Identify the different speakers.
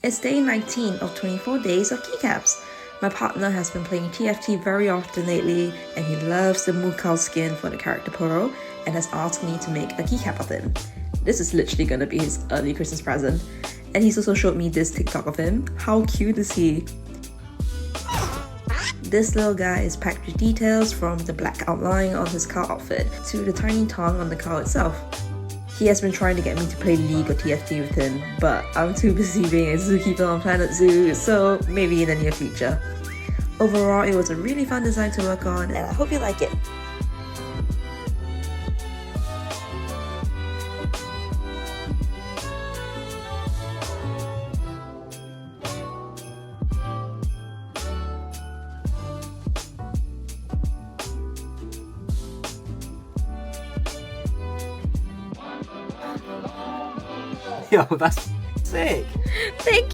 Speaker 1: It's day 19 of 24 days of keycaps. My partner has been playing TFT very often lately, and he loves the Moo Cow skin for the character Poro and has asked me to make a keycap of him. This is literally gonna be his early Christmas present. And he's also showed me this TikTok of him. How cute is he? This little guy is packed with details from the black outline on his cow outfit to the tiny tongue on the cow itself. He has been trying to get me to play League or TFT with him, but I'm too busy being a zookeeper on Planet Zoo, so maybe in the near future. Overall, it was a really fun design to work on, and I hope you like it.
Speaker 2: Yo, that's sick!
Speaker 1: Thank